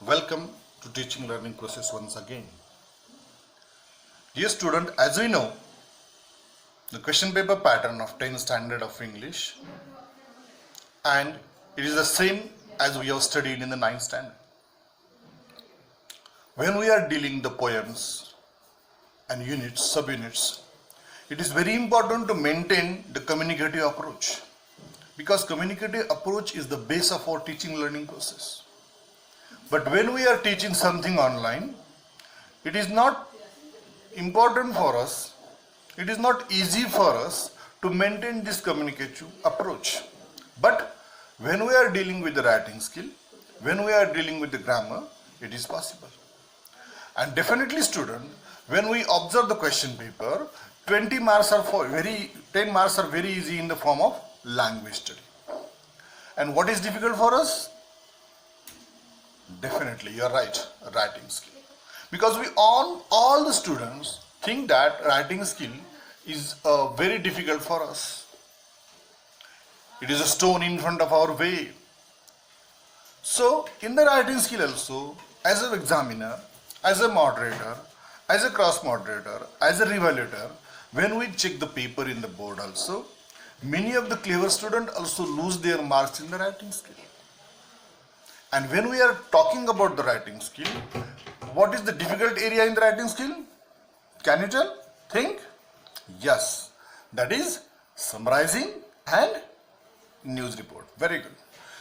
Welcome to teaching learning process once again. Dear student, as we know, the question paper pattern of 10th standard of English, and it is the same as we have studied in the 9th standard. When we are dealing the poems and units, subunits, it is very important to maintain the communicative approach, because communicative approach is the base of our teaching learning process. But when we are teaching something online, it is not important for us, it is not easy for us to maintain this communicative approach. But when we are dealing with the writing skill, when we are dealing with the grammar, it is possible. And definitely student, when we observe the question paper, 10 marks are very easy in the form of language study. And what is difficult for us? Definitely, you are right, writing skill. Because all the students think that writing skill is very difficult for us. It is a stone in front of our way. So, in the writing skill also, as an examiner, as a moderator, as a cross moderator, as a revalidator, when we check the paper in the board also, many of the clever students also lose their marks in the writing skill. And when we are talking about the writing skill, what is the difficult area in the writing skill? Can you tell? Think? Yes, that is summarizing and news report. Very good.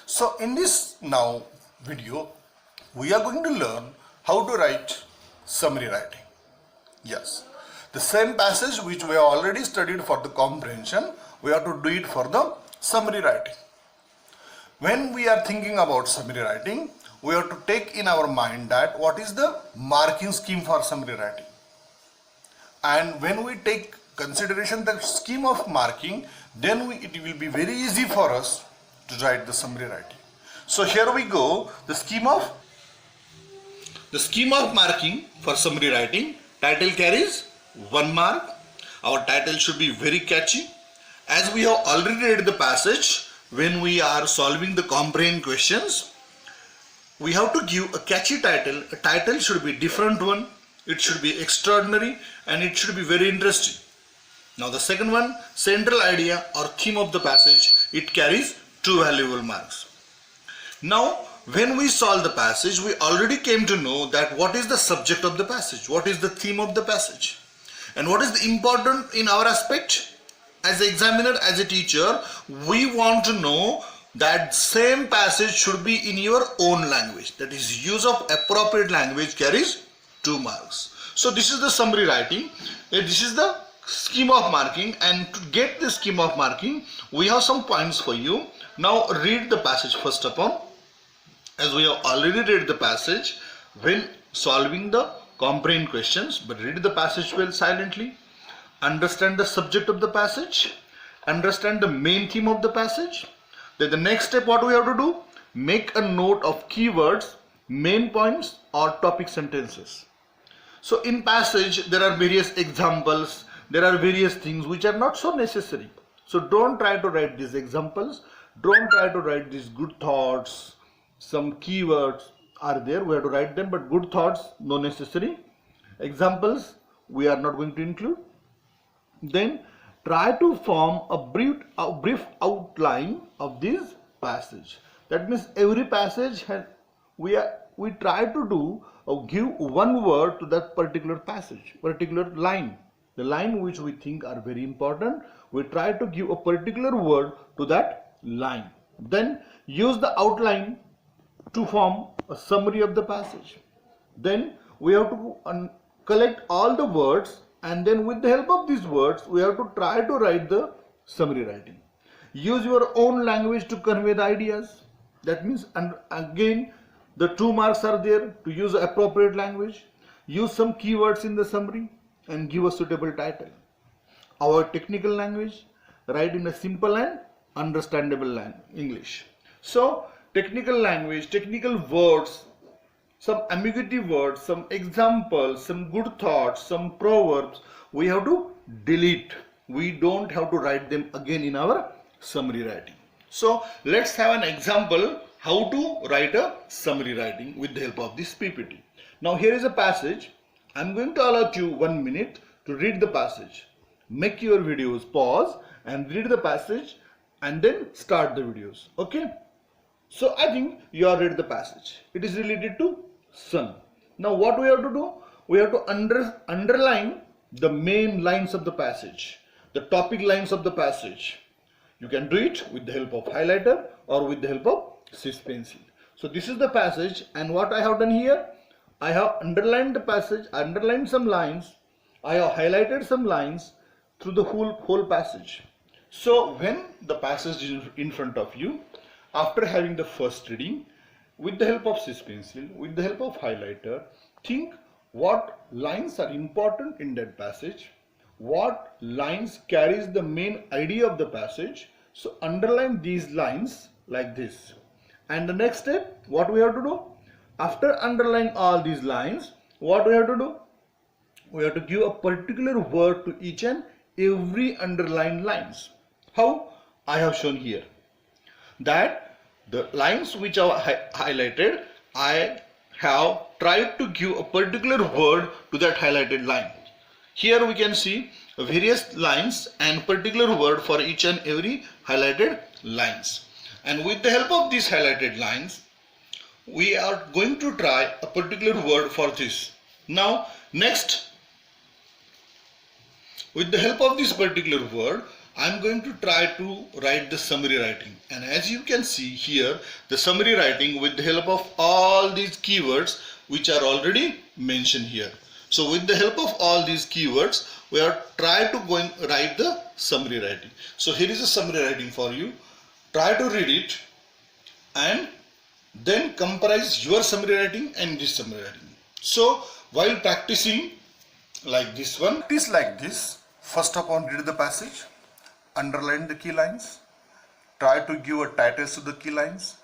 So in this now video, we are going to learn how to write summary writing. Yes, the same passage which we have already studied for the comprehension, we have to do it for the summary writing. When we are thinking about summary writing, we have to take in our mind that what is the marking scheme for summary writing. And when we take consideration the scheme of marking, then it will be very easy for us to write the summary writing. So here we go, the scheme of marking for summary writing. Title carries 1 mark. Our title should be very catchy. As we have already read the passage, when we are solving the comprehend questions, we have to give a catchy title. A title should be different one, it should be extraordinary, and it should be very interesting. Now the second one, central idea or theme of the passage, it carries 2 valuable marks. Now when we solve the passage, we already came to know that what is the subject of the passage, what is the theme of the passage, and what is the important in our aspect. As an examiner, as a teacher, we want to know that same passage should be in your own language. That is, use of appropriate language carries 2 marks. So this is the summary writing. This is the scheme of marking, and to get the scheme of marking, we have some points for you. Now read the passage first of all. As we have already read the passage when solving the comprehend questions, but read the passage well silently. Understand the subject of the passage, understand the main theme of the passage. Then the next step, what we have to do, make a note of keywords, main points or topic sentences. So in passage there are various examples, there are various things which are not so necessary. So don't try to write these examples, don't try to write these good thoughts. Some keywords are there, we have to write them, but good thoughts no necessary. Examples we are not going to include. Then try to form a brief outline of this passage. That means every passage we try to do or give one word to that particular passage, particular line. The line which we think are very important, we try to give a particular word to that line. Then use the outline to form a summary of the passage. Then we have to collect all the words, and then with the help of these words, we have to try to write the summary writing. Use your own language to convey the ideas. That means, and again, the 2 marks are there to use appropriate language. Use some keywords in the summary and give a suitable title. Our technical language, write in a simple and understandable English. So, technical language, technical words, some ambiguity words, some examples, some good thoughts, some proverbs, we have to delete. We don't have to write them again in our summary writing. So let's have an example how to write a summary writing with the help of this PPT. Now here is a passage. I'm going to allow you 1 minute to read the passage. Make your videos pause and read the passage and then start the videos. Okay? So I think you have read the passage. It is related to sun. Now what we have to do? We have to underline the main lines of the passage, the topic lines of the passage. You can do it with the help of highlighter or with the help of cis pencil. So this is the passage, and what I have done here, I have underlined the passage, underlined some lines, I have highlighted some lines through the whole passage. So when the passage is in front of you, after having the first reading, with the help of cis pencil, with the help of highlighter, think what lines are important in that passage, what lines carries the main idea of the passage. So underline these lines like this. And the next step, what we have to do? After underlining all these lines, what we have to do? We have to give a particular word to each and every underlined lines. How? I have shown here that the lines which are highlighted, I have tried to give a particular word to that highlighted line. Here we can see various lines and particular word for each and every highlighted lines. And with the help of these highlighted lines, we are going to try a particular word for this. Now next, with the help of this particular word, I am going to try to write the summary writing. And as you can see here, the summary writing with the help of all these keywords which are already mentioned here. So with the help of all these keywords, we are trying to go and write the summary writing. So here is a summary writing for you. Try to read it and then comprise your summary writing and this summary writing. So while practicing like this one, practice like this. First of all, read the passage, underline the key lines, try to give a titles to the key lines,